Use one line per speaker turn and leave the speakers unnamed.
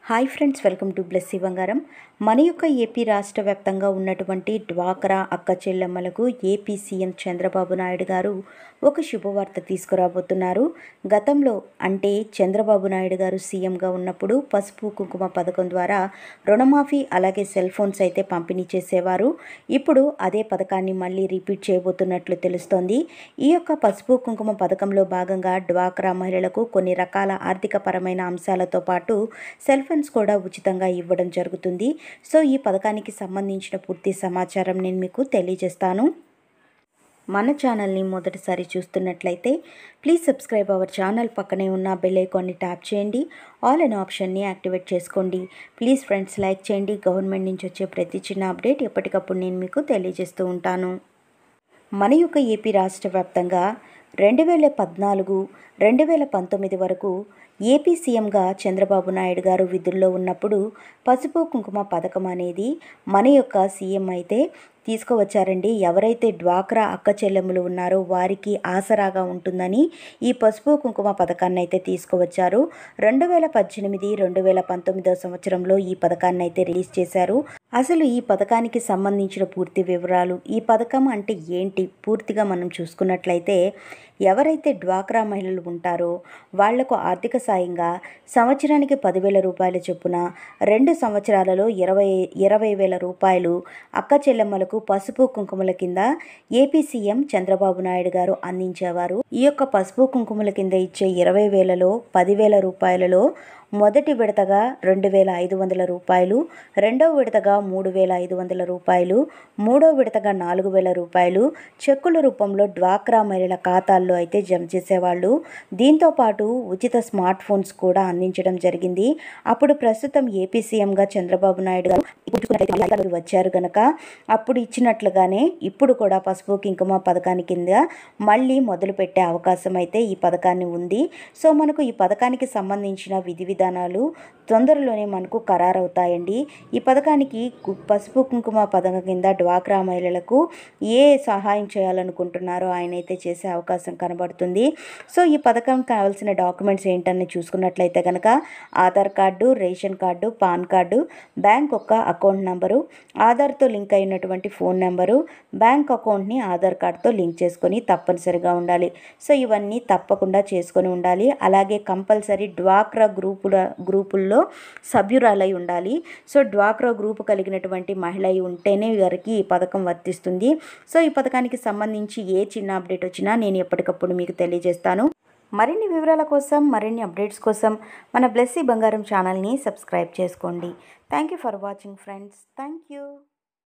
Hi friends, welcome to Blessy బంగారం. మన యొక్క ఏపీ రాష్ట్ర వ్యాప్తంగా ఉన్నటువంటి డ్వాక్రా అక్క చెల్లెమ్మలకు ఏపీ సీఎం చంద్రబాబు నాయుడు గారు ఒక శుభవార్త తీసుకురాబోతున్నారు. గతంలో అంటే చంద్రబాబు నాయుడు గారు సీఎంగా ఉన్నప్పుడు పసుపు కుంకుమ పథకం ద్వారా రుణమాఫీ అలాగే సెల్ ఫోన్స్ అయితే పంపిణీ చేసేవారు. ఇప్పుడు అదే పథకాన్ని మళ్ళీ రిపీట్ చేయబోతున్నట్లు తెలుస్తోంది. ఈ యొక్క పసుపు కుంకుమ పథకంలో భాగంగా డ్వాక్రా మహిళలకు కొన్ని రకాల ఆర్థిక పరమైన అంశాలతో పాటు సెల్ ఫోన్స్ కూడా ఉచితంగా ఇవ్వడం జరుగుతుంది. సో ఈ పథకానికి సంబంధించిన పూర్తి సమాచారం నేను మీకు తెలియజేస్తాను. మన ఛానల్ని మొదటిసారి చూస్తున్నట్లయితే ప్లీజ్ సబ్స్క్రైబ్ అవర్ ఛానల్. పక్కనే ఉన్న బెల్ ఐకాన్ని ట్యాప్ చేయండి. ఆల్ అనే ఆప్షన్ని యాక్టివేట్ చేసుకోండి. ప్లీజ్ ఫ్రెండ్స్ లైక్ చేయండి. గవర్నమెంట్ నుంచి వచ్చే ప్రతి చిన్న అప్డేట్ ఎప్పటికప్పుడు నేను మీకు తెలియజేస్తూ ఉంటాను. మన యొక్క ఏపీ రాష్ట్ర వ్యాప్తంగా 2014, 2019 వరకు ఏపీ సీఎంగా చంద్రబాబు నాయుడు గారు విధుల్లో ఉన్నప్పుడు పసుపు కుంకుమ పథకం అనేది మన యొక్క సీఎం అయితే తీసుకువచ్చారండి. ఎవరైతే డ్వాక్రా అక్క చెల్లెములు ఉన్నారో వారికి ఆసరాగా ఉంటుందని ఈ పసుపు కుంకుమ పథకాన్ని అయితే తీసుకువచ్చారు. 2018, 2019 సంవత్సరంలో ఈ పథకాన్ని అయితే రిలీజ్ చేశారు. అసలు ఈ పథకానికి సంబంధించిన పూర్తి వివరాలు, ఈ పథకం అంటే ఏంటి పూర్తిగా మనం చూసుకున్నట్లయితే, ఎవరైతే డ్వాక్రా మహిళలు ఉంటారో వాళ్లకు ఆర్థిక సాయంగా సంవత్సరానికి 10,000 రూపాయల చొప్పున 2 సంవత్సరాలలో 20,000 రూపాయలు అక్క చెల్లెమ్మలకు పసుపు కుంకుమల కింద ఏపీ సీఎం చంద్రబాబు నాయుడు గారు అందించేవారు. ఈ యొక్క పసుపు కుంకుమల కింద ఇచ్చే 20,000లో 10,000 రూపాయలలో మొదటి విడతగా 2,500 రూపాయలు, రెండవ విడతగా 3,500 రూపాయలు, మూడో విడతగా 4,000 రూపాయలు చెక్కుల రూపంలో డ్వాక్రా మహిళల ఖాతాల్లో అయితే జమ చేసేవాళ్ళు. దీంతోపాటు ఉచిత స్మార్ట్ ఫోన్స్ కూడా అందించడం జరిగింది. అప్పుడు ప్రస్తుతం ఏపీ సీఎంగా చంద్రబాబు నాయుడు గారు వచ్చారు కనుక అప్పుడు ఇచ్చినట్లుగానే ఇప్పుడు కూడా పసుపు కుంకుమ పథకాన్ని కింద మళ్ళీ మొదలు పెట్టే అవకాశం అయితే ఈ పథకాన్ని ఉంది. సో మనకు ఈ పథకానికి సంబంధించిన విధి విధానాలు తొందరలోనే మనకు ఖరారవుతాయండి. ఈ పథకానికి పసుపు కుంకుమ పథకం కింద డ్వాక్రా మహిళలకు ఏ సహాయం చేయాలనుకుంటున్నారో ఆయన అయితే చేసే అవకాశం కనబడుతుంది. సో ఈ పథకం కావాల్సిన డాక్యుమెంట్స్ ఏంటని చూసుకున్నట్లయితే కనుక Aadhaar card, ration card, pan card, bank యొక్క అకౌంట్ నెంబరు, ఆధార్తో లింక్ అయినటువంటి ఫోన్ నెంబరు, బ్యాంక్ అకౌంట్ని ఆధార్ కార్డుతో లింక్ చేసుకొని తప్పనిసరిగా ఉండాలి. సో ఇవన్నీ తప్పకుండా చేసుకొని ఉండాలి. అలాగే కంపల్సరీ డ్వాక్రా గ్రూపుల్లో సభ్యురాలై ఉండాలి. సో డ్వాక్రా గ్రూపు కలిగినటువంటి మహిళ ఉంటేనే వారికి ఈ పథకం వర్తిస్తుంది. సో ఈ పథకానికి సంబంధించి ఏ చిన్న అప్డేట్ వచ్చినా నేను ఎప్పటికప్పుడు మీకు తెలియజేస్తాను. మరిన్ని వివరాల కోసం, మరిన్ని అప్డేట్స్ కోసం మన బ్లెస్సీ బంగారం ఛానల్ని సబ్స్క్రైబ్ చేసుకోండి. Thank you for watching friends. Thank you.